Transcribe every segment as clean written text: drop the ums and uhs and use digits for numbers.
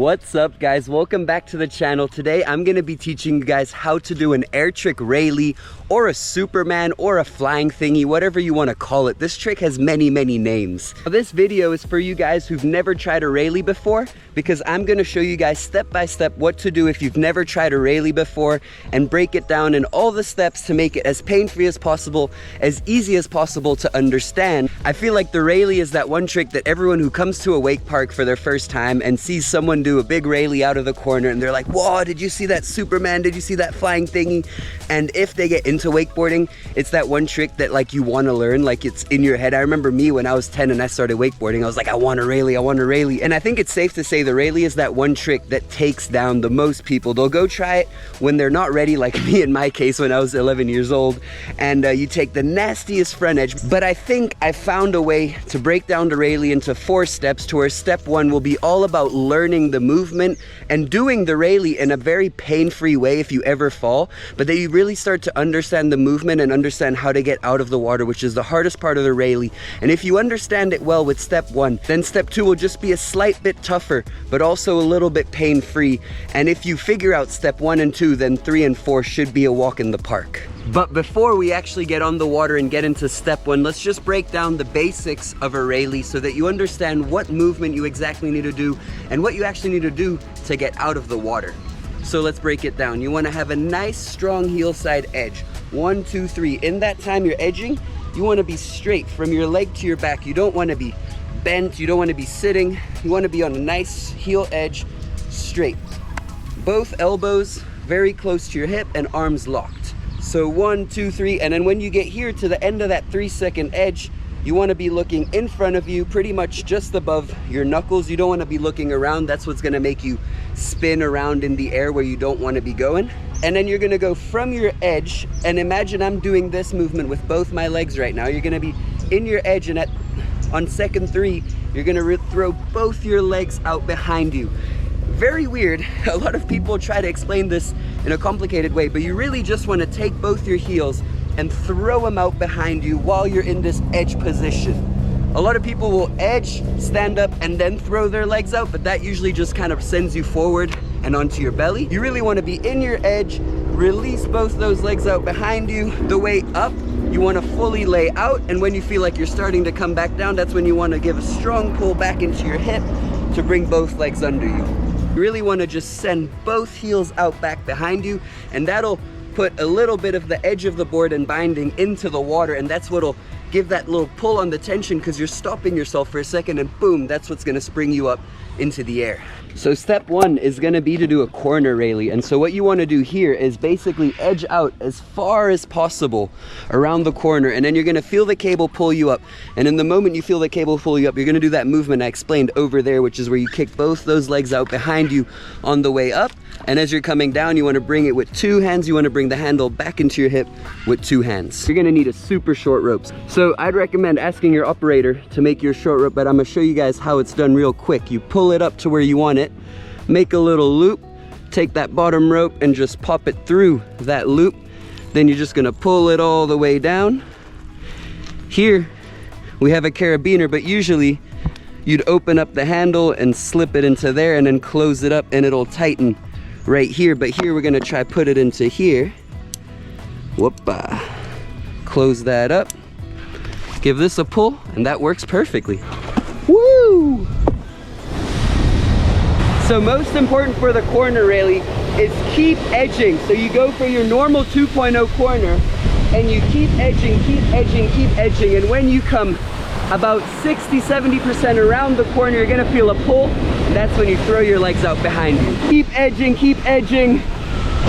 What's up guys, welcome back to the channel. Today I'm going to be teaching you guys how to do an air trick Raley or a Superman or a flying thingy, whatever you want to call it. This trick has many names. Now, this video is for you guys who've never tried a Raley before, because I'm going to show you guys step by step what to do if you've never tried a Raley before and break it down in all the steps to make it as pain-free as possible, as easy as possible to understand. I feel like the Raley is that one trick that everyone who comes to a wake park for their first time and sees someone do a big Raley out of the corner and they're like, whoa, did you see that Superman? Did you see that flying thingy? And if they get into wakeboarding, it's that one trick that like you want to learn, like it's in your head. I remember me when I was 10 and I started wakeboarding, I was like, I want a Raley, I want a Raley. And I think it's safe to say the Raley is that one trick that takes down the most people. They'll go try it when they're not ready, like me in my case when I was 11 years old, and you take the nastiest front edge. But I think I found a way to break down the Raley into 4 steps, to where step 1 will be all about learning the movement and doing the Raley in a very pain-free way if you ever fall, but that you really start to understand the movement and understand how to get out of the water, which is the hardest part of the Raley. And if you understand it well with step 1, then step 2 will just be a slight bit tougher, but also a little bit pain-free. And if you figure out step 1 and 2, then 3 and 4 should be a walk in the park. But before we actually get on the water and get into step 1, let's just break down the basics of a Raley so that you understand what movement you exactly need to do and what you actually need to do to get out of the water. So let's break it down. You want to have a nice strong heel side edge. 1, 2, 3. In that time you're edging, you want to be straight from your leg to your back. You don't want to be bent, you don't want to be sitting. You want to be on a nice heel edge, straight. Both elbows very close to your hip and arms locked. So 1, 2, 3, and then when you get here to the end of that 3-second edge, you want to be looking in front of you, pretty much just above your knuckles. You don't want to be looking around. That's what's going to make you spin around in the air where you don't want to be going. And then you're going to go from your edge, and imagine I'm doing this movement with both my legs right now. You're going to be in your edge, and on second 3, you're going to throw both your legs out behind you. Very weird. A lot of people try to explain this in a complicated way, but you really just want to take both your heels and throw them out behind you while you're in this edge position. A lot of people will edge, stand up, and then throw their legs out, but that usually just kind of sends you forward and onto your belly. You really want to be in your edge, release both those legs out behind you. The way up, you want to fully lay out, and when you feel like you're starting to come back down, that's when you want to give a strong pull back into your hip to bring both legs under you. You really want to just send both heels out back behind you, and that'll put a little bit of the edge of the board and binding into the water, and that's what'll give that little pull on the tension, because you're stopping yourself for a second, and boom, that's what's going to spring you up into the air. So step 1 is going to be to do a corner Raley, and so what you want to do here is basically edge out as far as possible around the corner, and then you're going to feel the cable pull you up, and in the moment you feel the cable pull you up, you're going to do that movement I explained over there, which is where you kick both those legs out behind you on the way up, and as you're coming down, you want to bring it with 2 hands. You want to bring the handle back into your hip with 2 hands. You're going to need a super short rope. So I'd recommend asking your operator to make your short rope, but I'm going to show you guys how it's done real quick. You pull it up to where you want it, make a little loop, take that bottom rope and just pop it through that loop. Then you're just going to pull it all the way down. Here we have a carabiner, but usually you'd open up the handle and slip it into there and then close it up, and it'll tighten right here. But here we're going to try put it into here. Whoop-a. Close that up, give this a pull, and that works perfectly. Woo! So most important for the corner Raley is keep edging. So you go for your normal 2.0 corner and you keep edging, keep edging, keep edging, and when you come about 60-70% around the corner, you're gonna feel a pull, and that's when you throw your legs out behind you. Keep edging, keep edging.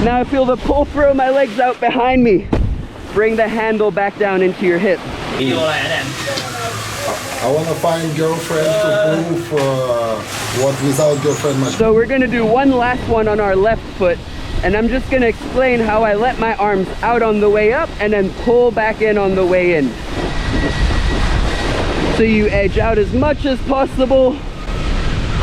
Now I feel the pull, throw my legs out behind me. Bring the handle back down into your hip. I want to find girlfriend to prove what without girlfriend much. So we're gonna do one last one on our left foot, and I'm just gonna explain how I let my arms out on the way up and then pull back in on the way in. So you edge out as much as possible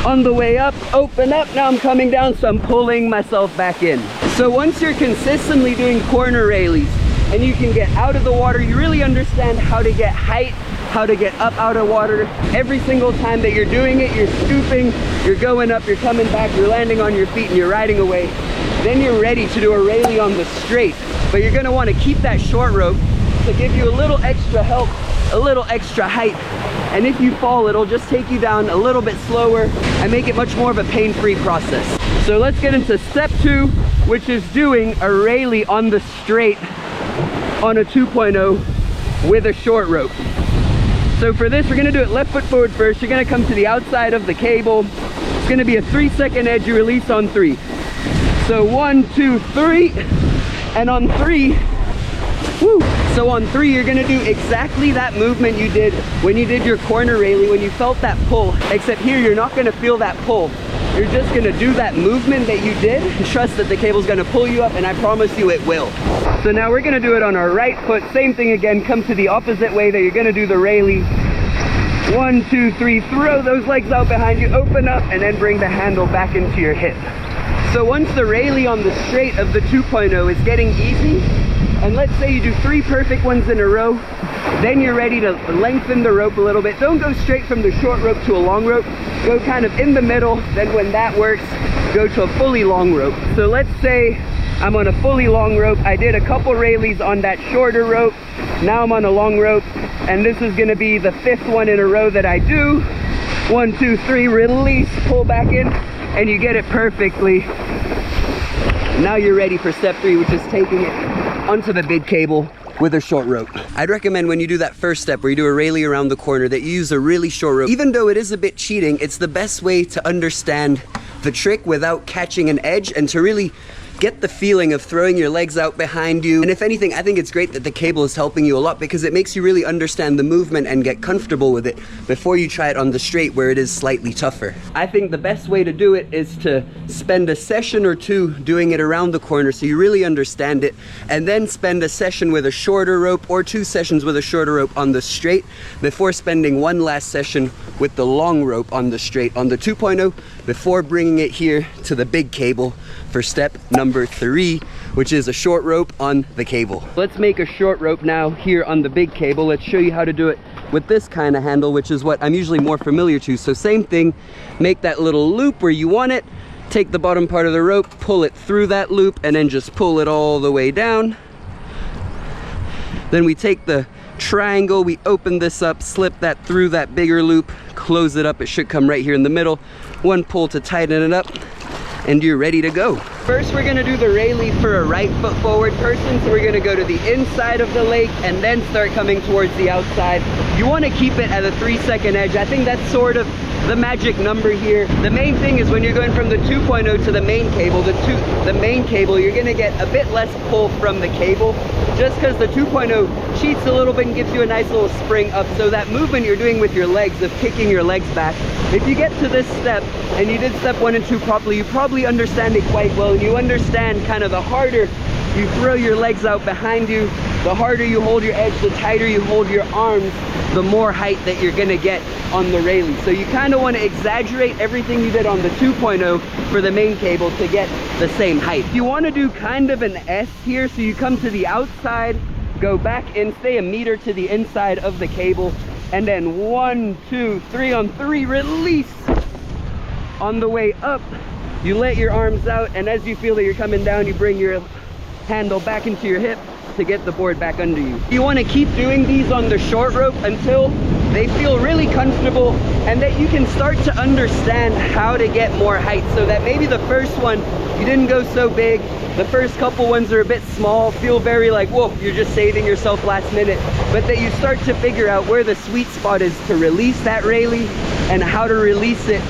on the way up, open up, now I'm coming down, so I'm pulling myself back in. So once you're consistently doing corner Raleys and you can get out of the water, you really understand how to get height how to get up out of water. Every single time that you're doing it, you're scooping, you're going up, you're coming back, you're landing on your feet, and you're riding away. Then you're ready to do a Raley on the straight. But you're gonna wanna keep that short rope to give you a little extra help, a little extra height. And if you fall, it'll just take you down a little bit slower and make it much more of a pain-free process. So let's get into step 2, which is doing a Raley on the straight on a 2.0 with a short rope. So for this, we're gonna do it left foot forward first. You're gonna come to the outside of the cable. It's gonna be a 3-second edge you release on 3. So 1, 2, 3, and on 3, woo. So on 3, you're gonna do exactly that movement you did when you did your corner Raley, when you felt that pull, except here you're not gonna feel that pull. You're just gonna do that movement that you did and trust that the cable's gonna pull you up, and I promise you it will. So now we're gonna do it on our right foot. Same thing again, come to the opposite way that you're gonna do the Raley. 1, 2, 3, throw those legs out behind you, open up, and then bring the handle back into your hip. So once the Raley on the straight of the 2.0 is getting easy, and let's say you do 3 perfect ones in a row, then you're ready to lengthen the rope a little bit. Don't go straight from the short rope to a long rope. Go kind of in the middle. Then when that works, go to a fully long rope. So let's say I'm on a fully long rope. I did a couple Raleys on that shorter rope. Now I'm on a long rope, and this is gonna be the 5th one in a row that I do. 1, 2, 3, release, pull back in, and you get it perfectly. Now you're ready for step 3, which is taking it onto the big cable with a short rope. I'd recommend when you do that first step where you do a Raley around the corner that you use a really short rope. Even though it is a bit cheating, it's the best way to understand the trick without catching an edge and to really get the feeling of throwing your legs out behind you. And if anything, I think it's great that the cable is helping you a lot because it makes you really understand the movement and get comfortable with it before you try it on the straight where it is slightly tougher. I think the best way to do it is to spend a session or 2 doing it around the corner so you really understand it, and then spend a session with a shorter rope or 2 sessions with a shorter rope on the straight before spending one last session with the long rope on the straight on the 2.0 before bringing it here to the big cable for step number 3, which is a short rope on the cable. Let's make a short rope now here on the big cable. Let's show you how to do it with this kind of handle, which is what I'm usually more familiar to. So same thing, make that little loop where you want it, take the bottom part of the rope, pull it through that loop, and then just pull it all the way down. Then we take the triangle, we open this up, slip that through that bigger loop, close it up. It should come right here in the middle. One pull to tighten it up, and you're ready to go. First, we're gonna do the Raley for a right foot forward person. So we're gonna go to the inside of the lake and then start coming towards the outside. You wanna keep it at a 3-second edge. I think that's sort of the magic number here. The main thing is when you're going from the 2.0 to the main cable, the main cable, you're gonna get a bit less pull from the cable just because the 2.0 cheats a little bit and gives you a nice little spring up. So that movement you're doing with your legs, of kicking your legs back, if you get to this step and you did step 1 and 2 properly, you probably understand it quite well. And you understand kind of the harder you throw your legs out behind you, the harder you hold your edge, the tighter you hold your arms, the more height that you're gonna get on the Raley. So you kind of want to exaggerate everything you did on the 2.0 for the main cable to get the same height. You want to do kind of an S here, so you come to the outside, go back in, stay a meter to the inside of the cable, and then 1, 2, 3 on 3, release. On the way up, you let your arms out, and as you feel that you're coming down, you bring your handle back into your hip to get the board back under you. You want to keep doing these on the short rope until they feel really comfortable and that you can start to understand how to get more height, so that maybe the first one you didn't go so big, the first couple ones are a bit small, feel very like, whoa, you're just saving yourself last minute, but that you start to figure out where the sweet spot is to release that Raley and how to release it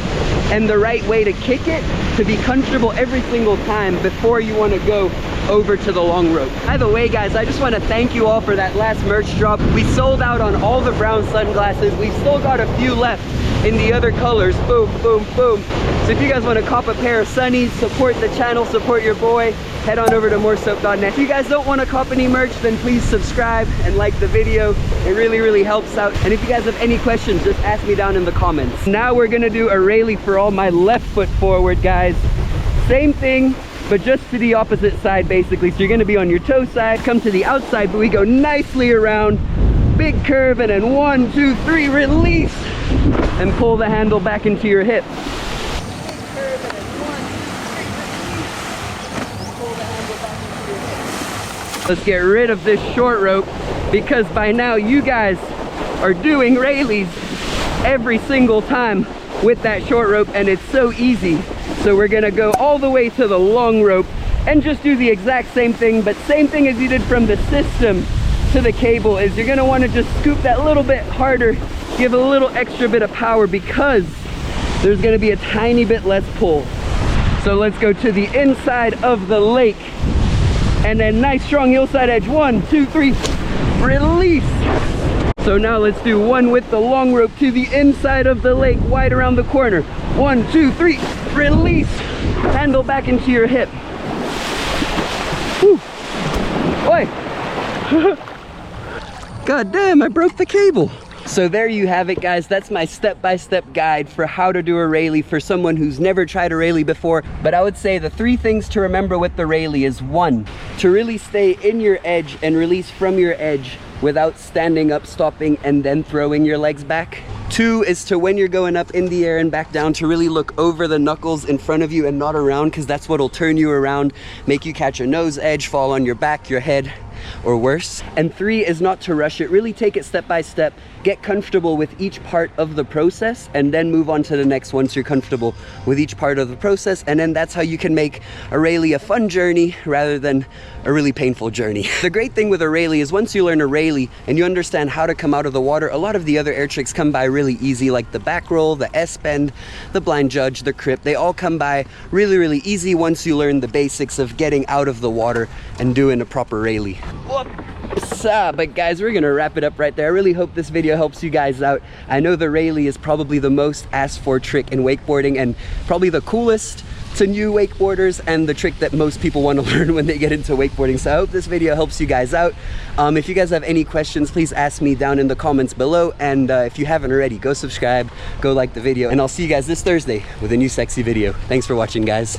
and the right way to kick it to be comfortable every single time before you want to go over to the long rope. By the way, guys, I just want to thank you all for that last merch drop. We sold out on all the brown sunglasses. We've still got a few left in the other colors. Boom, boom, boom. So if you guys want to cop a pair of sunnies, support the channel, support your boy, head on over to moresoap.net. If you guys don't want to cop any merch, then please subscribe and like the video. It really, really helps out. And if you guys have any questions, just ask me down in the comments. Now we're going to do a Raley for all my left foot forward, guys. Same thing, but just to the opposite side basically. So you're going to be on your toe side, come to the outside, but we go nicely around, big curve, and then 1, 2, 3, release, and pull the handle back into your hip. Let's get rid of this short rope, because by now you guys are doing Raleys every single time with that short rope, and it's so easy. So we're gonna go all the way to the long rope and just do the exact same thing, but same thing as you did from the system to the cable is you're gonna wanna just scoop that little bit harder, give a little extra bit of power, because there's gonna be a tiny bit less pull. So let's go to the inside of the lake, and then nice strong hillside edge. 1, 2, 3, release. So now let's do one with the long rope to the inside of the lake, wide around the corner. 1, 2, 3, release. Handle back into your hip. Whew. Oi. God damn, I broke the cable. So there you have it, guys. That's my step-by-step guide for how to do a Raley for someone who's never tried a Raley before. But I would say the 3 things to remember with the Raley is 1, to really stay in your edge and release from your edge without standing up, stopping, and then throwing your legs back. 2 is to, when you're going up in the air and back down, to really look over the knuckles in front of you and not around, because that's what'll turn you around, make you catch a nose edge, fall on your back, your head, or worse. And 3 is not to rush it. Really take it step by step, get comfortable with each part of the process, and then move on to the next once you're comfortable with each part of the process. And then that's how you can make a Raley a fun journey rather than a really painful journey. The great thing with a Raley is once you learn a Raley and you understand how to come out of the water, a lot of the other air tricks come by really easy, like the back roll, the S-bend, the blind judge, the crip. They all come by really, really easy once you learn the basics of getting out of the water and doing a proper Raley. But guys, we're gonna wrap it up right there. I really hope this video helps you guys out. I know the Raley is probably the most asked for trick in wakeboarding, and probably the coolest to new wakeboarders, and the trick that most people want to learn when they get into wakeboarding. So I hope this video helps you guys out. If you guys have any questions, please ask me down in the comments below, and if you haven't already, go subscribe, go like the video, and I'll see you guys this Thursday with a new sexy video. Thanks for watching, guys.